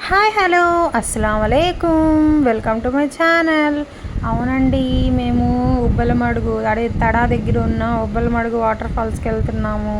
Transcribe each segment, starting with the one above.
Hi hello అస్సలం వాలేకుమ్ welcome to my channel. అవునండి, మేము ఉబ్బలమడుగు అదే తడా దగ్గర ఉన్న ఉబ్బలమడుగు వాటర్ ఫాల్స్కి వెళ్తున్నాము.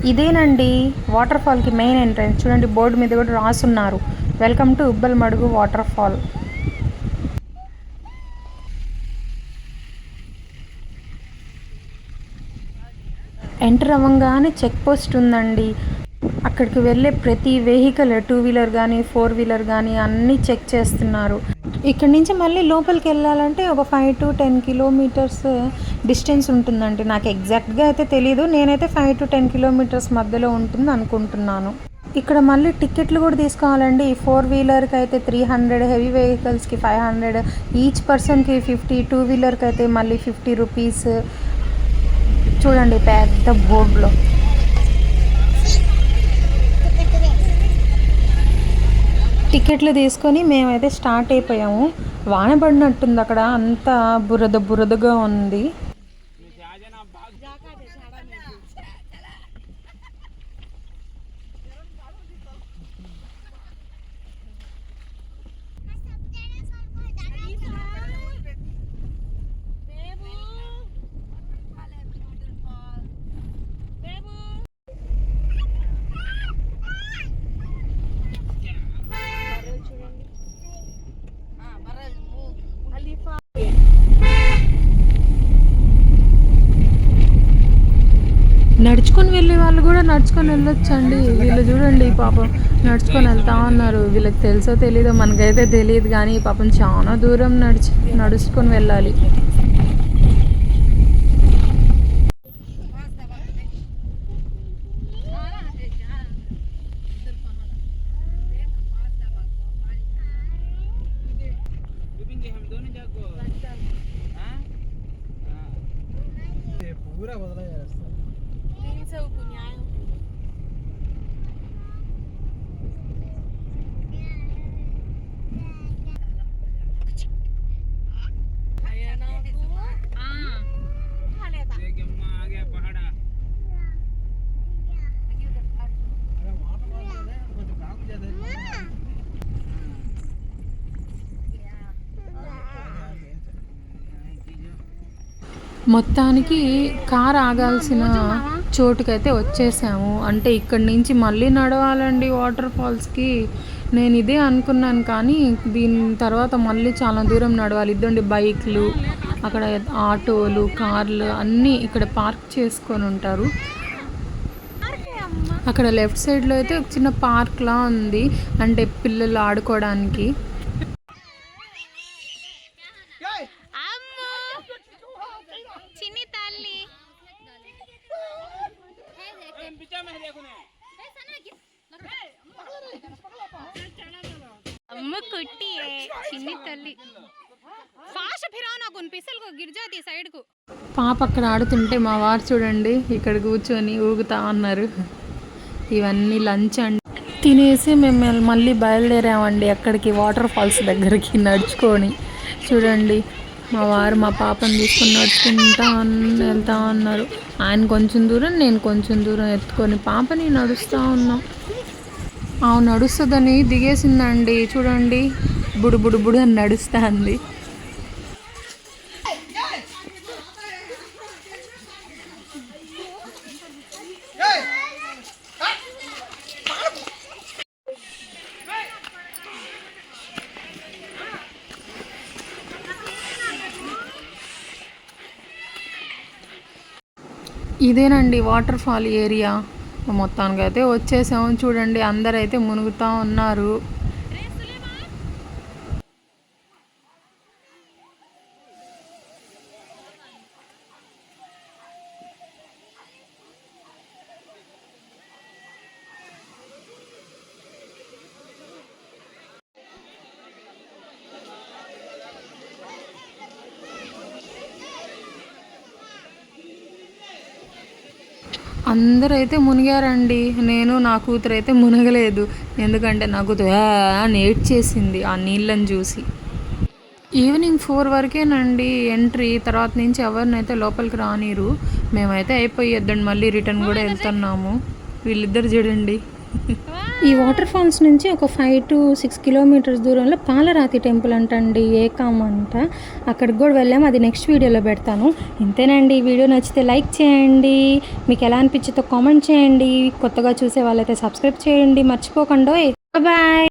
ఇదేనండి వాటర్ ఫాల్కి మెయిన్ ఎంట్రన్స్. చూడండి, బోర్డు మీద కూడా రాసున్నారు, welcome to Ubbalamadugu waterfall. Enter అవ్వగానే చెక్ పోస్ట్ ఉందండి. అక్కడికి వెళ్ళే ప్రతి వెహికల్, 2 వీలర్ కానీ 4 వీలర్ కానీ అన్నీ చెక్ చేస్తున్నారు. ఇక్కడ నుంచి మళ్ళీ లోపలికి వెళ్ళాలంటే ఒక 5 to 10 కిలోమీటర్స్ డిస్టెన్స్ ఉంటుందండి. నాకు ఎగ్జాక్ట్గా అయితే తెలీదు, నేనైతే 5 to 10 కిలోమీటర్స్ మధ్యలో ఉంటుంది అనుకుంటున్నాను. ఇక్కడ మళ్ళీ టికెట్లు కూడా తీసుకోవాలండి. 4 వీలర్కి అయితే 300, హెవీ వెహికల్స్కి 500, ఈచ్ పర్సన్కి 50, 2 వీలర్కి అయితే మళ్ళీ 50 రూపీస్. చూడండి పెద్ద బోర్డులో. టికెట్లు తీసుకొని మేమైతే స్టార్ట్ అయిపోయాము. వాన పడినట్టుంది, అక్కడ అంతా బురదగా ఉంది. నడుచుకొని వెళ్ళే వాళ్ళు కూడా నడుచుకొని వెళ్ళొచ్చండి. వీళ్ళు చూడండి పాపం నడుచుకొని వెళ్తా ఉన్నారు. వీళ్ళకి తెలుసో తెలీదో మనకైతే తెలియదు, కానీ పాపం చాలా దూరం నడుచుకొని వెళ్ళాలి. మొత్తానికి కార్ ఆగాల్సిన చోటుకైతే వచ్చేసాము. అంటే ఇక్కడి నుంచి మళ్ళీ నడవాలండి వాటర్ ఫాల్స్కి. నేను ఇదే అనుకున్నాను, కానీ దీని తర్వాత మళ్ళీ చాలా దూరం నడవాలి. ఇద్దండి బైక్లు, అక్కడ ఆటోలు, కార్లు అన్నీ ఇక్కడ పార్క్ చేసుకొని ఉంటారు. అక్కడ లెఫ్ట్ సైడ్లో అయితే ఒక చిన్న పార్క్లా ఉంది, అంటే పిల్లలు ఆడుకోవడానికి. పాప అక్కడ ఆడుతుంటే మా వారు చూడండి ఇక్కడ కూర్చొని ఊగుతా ఉన్నారు. ఇవన్నీ లంచ్ అండి. తినేసి మేము మళ్ళీ బయలుదేరామండి అక్కడికి, వాటర్ ఫాల్స్ దగ్గరికి నడుచుకొని. చూడండి మా వారు మా పాపను తీసుకొని నడుచుకుంటా వెళ్తా ఉన్నారు. ఆయన కొంచెం దూరం, నేను కొంచెం దూరం ఎత్తుకొని పాపని నడుస్తూ ఉన్నాం. నడుస్తుందని దిగేసిందండి. చూడండి బుడు అని నడుస్తుంది. ఇదేనండి వాటర్ ఫాల్ ఏరియా. మొత్తానికి అయితే వచ్చేసాము. చూడండి అందరైతే మునుగుతూ ఉన్నారు. అందరైతే మునిగారండి. నేను నా కూతురు అయితే మునగలేదు. ఎందుకంటే నా కూతురు అని ఏడ్చేసింది ఆ నీళ్ళని చూసి. ఈవినింగ్ 4 వరకేనండి ఎంట్రీ. తర్వాత నుంచి ఎవరినైతే లోపలికి రానిరు. మేమైతే అయిపోయేద్దండి మళ్ళీ రిటర్న్ కూడా వెళ్తున్నాము. వీళ్ళిద్దరు చూడండి. ఈ వాటర్ ఫాల్స్ నుంచి ఒక 5 to 6 కిలోమీటర్స్ దూరంలో పాలరాతి టెంపుల్ అంటండి, ఏకామ్ అంట. అక్కడికి కూడా వెళ్ళాము. అది నెక్స్ట్ వీడియోలో పెడతాను. ఇంతేనండి. వీడియో నచ్చితే లైక్ చేయండి. మీకు ఎలా అనిపించిందో కామెంట్ చేయండి. కొత్తగా చూసే వాళ్ళైతే సబ్స్క్రైబ్ చేయండి మర్చిపోకండి. బాయ్.